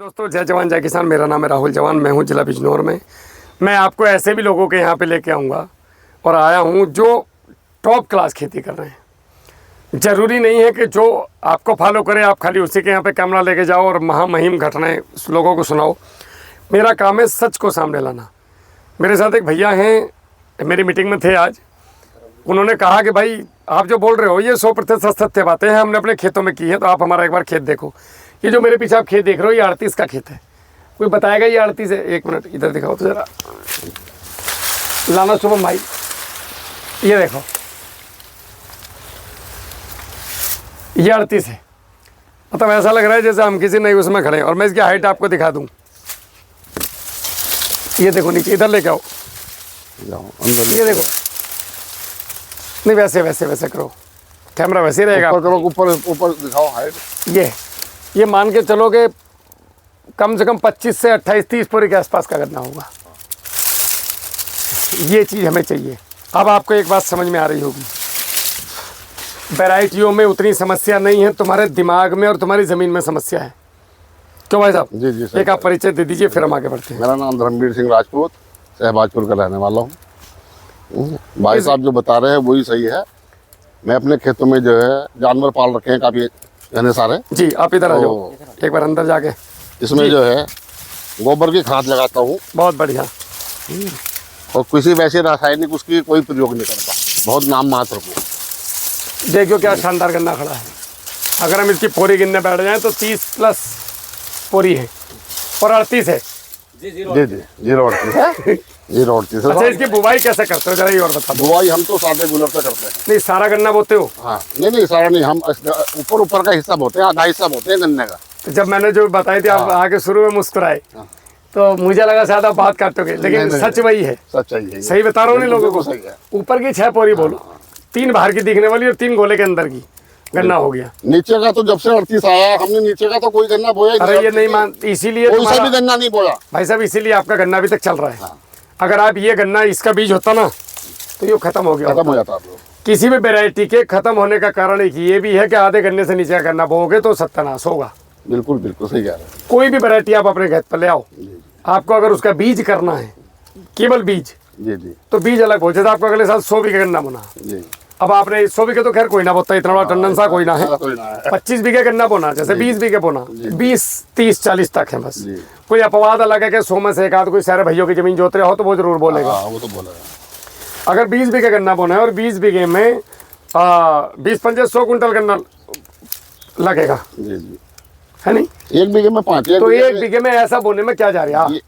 दोस्तों, जय जवान जय किसान। मेरा नाम है राहुल जवान, मैं हूं जिला बिजनौर में। मैं आपको ऐसे भी लोगों के यहाँ पे लेके आऊँगा और आया हूं जो टॉप क्लास खेती कर रहे हैं। ज़रूरी नहीं है कि जो आपको फॉलो करे आप खाली उसी के यहाँ पे कैमरा लेके जाओ और महामहिम घटनाएं लोगों को सुनाओ। मेरा काम है सच को सामने लाना। मेरे साथ एक भैया हैं, मेरी मीटिंग में थे आज। उन्होंने कहा कि भाई आप जो बोल रहे हो ये 100% सत्य बातें हैं, हमने अपने खेतों में की है, तो आप हमारा एक बार खेत देखो। ये जो मेरे पीछे आप खेत देख रहे हो ये 38 का खेत है। कोई बताएगा ये 38 है? एक मिनट इधर दिखाओ तो ज़रा, लाना शुभम भाई, ये देखो ये 38 है। मतलब ऐसा लग रहा है जैसे हम किसी नई उसमें खड़े हैं। और मैं इसकी हाइट आपको दिखा दूँ, ये देखो नीचे, इधर लेके आओ, ये देखो। नहीं वैसे वैसे वैसे करो, कैमरा वैसे ही रहेगा। ऊपर ऊपर दिखाओ हाइट। ये मान के चलो कि कम से कम 25 से 28-30 पूरी के आसपास का गन्ना होगा। ये चीज़ हमें चाहिए। अब आपको एक बात समझ में आ रही होगी, वैरायटियों में उतनी समस्या नहीं है, तुम्हारे दिमाग में और तुम्हारी ज़मीन में समस्या है। क्यों भाई साहब? जी जी, एक आप परिचय दे दीजिए, फिर हम आगे बढ़ते हैं। मेरा नाम धर्मवीर सिंह राजपूत, शहबाजपुर का रहने वाला हूँ। भाई साहब जो बता रहे हैं वही सही है। मैं अपने खेतों में जो है जानवर पाल रखे हैं काफ़ी घने सारे। जी आप इधर आ जाओ एक बार अंदर जाके। इसमें जो है गोबर की खाद लगाता हूँ। बहुत बढ़िया। और किसी वैसे रासायनिक उसकी कोई प्रयोग नहीं करता, बहुत नाम मात्र को। देखो क्या शानदार गन्ना खड़ा है। अगर हम इसकी पोरी गिनने बैठ जाएं तो 30+ पोरी है और 38 है। जी जी 038 है। 038 है। अच्छा, इसकी बुवाई कैसे करते हो जरा ये और बता दो। बुवाई हम तो सादे गुलर से करते हैं। नहीं सारा गन्ना बोते हो? हाँ नहीं सारा नहीं, हम ऊपर का हिस्सा बोते हैं, आधा हिस्सा बोते हैं गन्ने का। तो जब मैंने जो बताई थी आप आगे शुरू में मुस्कुराए तो मुझे लगा शायद आप बात काटोगे, लेकिन सच वही है। सच्चाई है, सही बता रहा हूँ नहीं लोगों को। ऊपर की 6 पोरी बोलो, 3 बाहर की दिखने वाली और 3 गोले के अंदर की गन्ना हो गया। नीचे का तो जब से 38 आया हमने नीचे का तो कोई गन्ना बोया ही नहीं। अरे ये नहीं मान, इसीलिए कोई सा भी गन्ना नहीं बोया भाई साहब, इसीलिए आपका गन्ना अभी तक चल रहा है। अगर आप ये गन्ना इसका बीज होता ना तो ये खत्म हो गया, खत्म हो जाता। किसी भी वेरायटी के खत्म होने का कारण एक ये भी है कि आधे गन्ने से नीचे का गन्ना बोओगे तो सत्यानाश होगा। बिल्कुल बिल्कुल सही कह रहे हैं। कोई भी वैरायटी आप अपने खेत पर ले आओ, आपको अगर उसका बीज करना है, केवल बीज, जी जी, तो बीज अलग हो। जैसे आपको अगले साल 100 बीघे गन्ना बोना, अब आपने 100 बीघे तो खैर कोई ना बोता, इतना बड़ा टंडन सा कोई ना है। 25 बीघे गन्ना बोना, जैसे 20 बीघे बोना, 20, 30, 40 तक है बस। कोई अपवाद अलग है कि 100 में से एक आध कोई सारे भाइयों की जमीन जोत रहे हो तो वो जरूर बोलेगा। वो तो बोलेगा। अगर 20 बीघे गन्ना बोना है और 20 बीघे में 20-25 100 कुंटल गन्ना लगेगा, जी जी, है नहीं? 1 बीघे में 5, तो 1 बीघे में ऐसा बोने में क्या जा रहा है?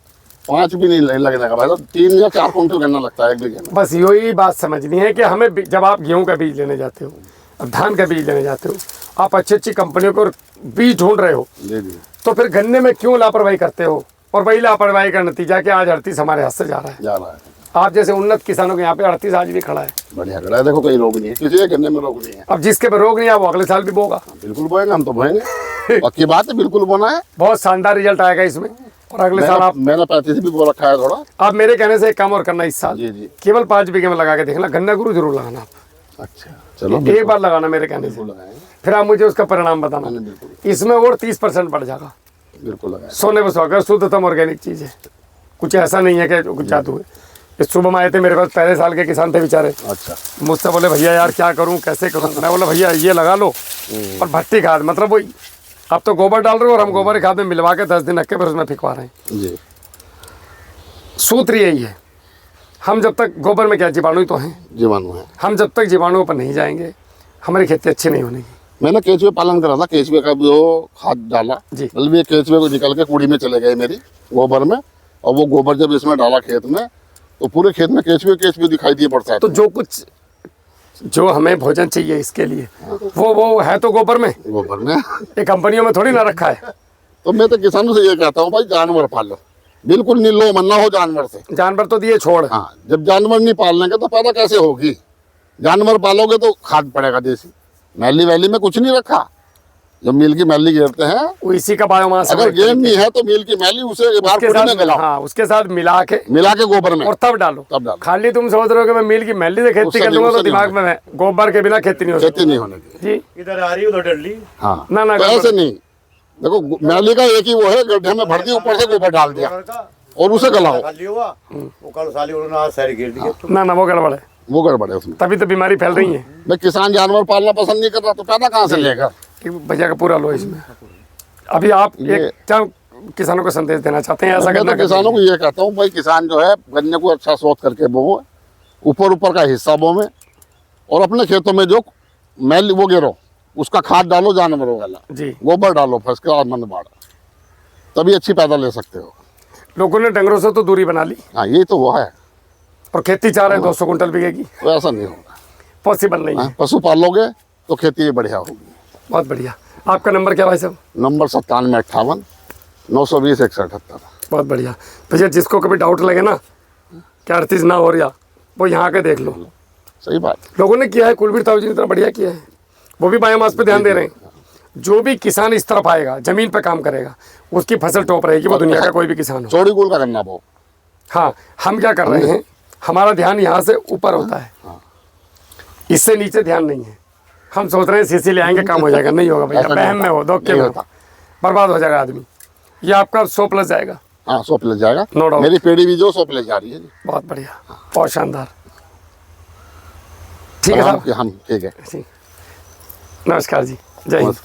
5 भी नहीं लगने का भाई, 3 या 4 कुंटल गन्ना लगता है 1 बीघे में। बस यही बात समझनी है कि हमें जब आप गेहूं का बीज लेने जाते हो, अब धान का बीज लेने जाते हो, आप अच्छी कंपनियों को बीज ढूंढ रहे हो, जी जी, तो फिर गन्ने में क्यों लापरवाही करते हो? और वही लापरवाही का नतीजा कि आज 38 हमारे हाथ से जा रहा है। आप जैसे उन्नत किसानों के यहाँ पे 38 आज भी खड़ा है। बढ़िया खड़ा है, देखो कोई रोग नहीं है, किसी गन्ने में रोग नहीं है। अब जिसके पे रोग नहीं है वो अगले साल भी बोगा। बिल्कुल बोएंगे, हम तो बोएंगे। पक्की बात है, बिल्कुल बोना है। बहुत शानदार रिजल्ट आएगा इसमें। और अगले साल आप, मैंने 35 भी बोल रखा है थोड़ा। आप मेरे कहने से एक काम और करना इस साल, जी जी, केवल 5 बीघे में लगा के देखना, गन्ना गुरु जरूर लगाना आप। अच्छा चलो, एक बार लगाना मेरे कहने से, फिर आप मुझे उसका परिणाम बताना। इसमें और 30% बढ़ जाएगा। बिल्कुल लगाए, सोने पर सुहागा, शुद्धतम ऑर्गेनिक चीज़ है। कुछ ऐसा नहीं है कि कुछ जादू है। इस सुबह में आए थे मेरे पास, पहले साल के किसान थे बेचारे। अच्छा, मुझसे बोले भैया यार क्या करूं, कैसे करूं? मैं बोला भैया ये लगा लो और भट्टी खाद, मतलब वही आप तो गोबर डाल रहे हो और हम गोबर खाद में मिलवा के 10 दिन रख के फिर उसमें फिकवा रहे हैं। जी, सूत्र यही है। हम जब तक गोबर में क्या जीवाणु ही तो हैं, जीवाणु है। हम जब तक जीवाणुओं पर नहीं जाएंगे हमारी खेती अच्छी नहीं होने की। मैंने केचुए पालन करा था, केचुए का जो खाद डाला जी, मतलब ये केचुए को निकल के कूड़ी में चले गए मेरी गोबर में, और वो गोबर जब इसमें डाला खेत में तो पूरे खेत में केचुए दिखाई दिए बरसात। तो जो कुछ जो हमें भोजन चाहिए इसके लिए वो है तो गोबर में ये कंपनियों में थोड़ी ना रखा है। तो मैं तो किसानों से ये कहता हूँ भाई जानवर पालो, बिल्कुल नीलो मन्ना हो जानवर से। जानवर तो दिए छोड़, हाँ, जब जानवर नहीं पालने के तो पैदा कैसे होगी? जानवर पालोगे तो खाद पड़ेगा देसी। मैली वैली में कुछ नहीं रखा, जो मिल की मैली गिरते हैं वो इसी का बायोमास। अगर गेम नहीं है तो मिल की मैली उसे एक बार में गलाओ। हाँ, उसके साथ मिला के गोबर में और तब डालो। खाली तुम सोच रहे हो कि मैं मिल की मैली से खेती कर लूंगा तो दिमाग में गोबर के बिना खेती नहीं हो सकती। नहीं होने की। जी इधर आ रही उधर डर ली। हाँ ना ऐसे नहीं, देखो मैली का एक ही वो है, गड्ढे में भर दी, ऊपर से गोबर डाल दिया और उसे गलाओ, वो कल साली उन्होंने आज सारी गिर दी। ना ना वो गड़बड़ है, वो गड़बड़ है उसमें। तभी तो बीमारी फैल रही है। मैं किसान जानवर पालना पसंद नहीं कर रहा तो पैदा कहाँ से लेगा? कि भैया का पूरा लो इसमें। अभी आप एक क्या किसानों को संदेश देना चाहते हैं? ऐसा मैं करना तो किसानों को ये कहता हूँ भाई, किसान जो है गन्ने को अच्छा सोच करके बो, ऊपर ऊपर का हिस्सा बो में, और अपने खेतों में जो मैल वो गिरो उसका खाद डालो जानवरों वाला, जी। गोबर डालो फर्स्ट क्लास मन बाड़ा, तभी अच्छी पैदा ले सकते हो। लोगों ने डंगरों से तो दूरी बना ली हाँ ये तो वो है, और खेती चाह रहे हैं 200 कुंटल बिकेगी, तो ऐसा नहीं होगा। पॉसिबल नहीं है। हाँ, पशु पालोगे तो खेती बढ़िया होगी। बहुत बढ़िया। आपका नंबर क्या भाई साहब? नंबर 9758 920 178। बहुत बढ़िया भैया। जिसको कभी डाउट लगे ना क्या अर्थिस ना हो रहा, वो यहाँ के देख लो। सही बात। लोगों ने किया है, कुलबीर ताऊ जी ने इतना बढ़िया किया है, वो भी बायोमास पे ध्यान दे रहे हैं। जो भी किसान इस तरफ आएगा, जमीन पे काम करेगा, उसकी फसल टॉप रहेगी, वो दुनिया का कोई भी किसान हो। चौड़ी गोल का गन्ना बो। हाँ, हम क्या कर रहे हैं, हमारा ध्यान यहाँ से ऊपर होता है, इससे नीचे ध्यान नहीं है। हम सोच रहे हैं सीसी ले आएंगे काम हो जाएगा, नहीं होगा भैया। ऐसा नहीं बहम में होता। हो, धोखे नहीं में होता। बर्बाद हो जाएगा आदमी। ये आपका 100+ जाएगा। हाँ 100 प्लस जाएगा। No doubt। मेरी पीढ़ी भी जो 100 प्लस जा रही है जी। बहुत बढ़िया, बहुत शानदार। ठीक है साहब, हम ठीक है। नमस्कार जी, जय हिंद।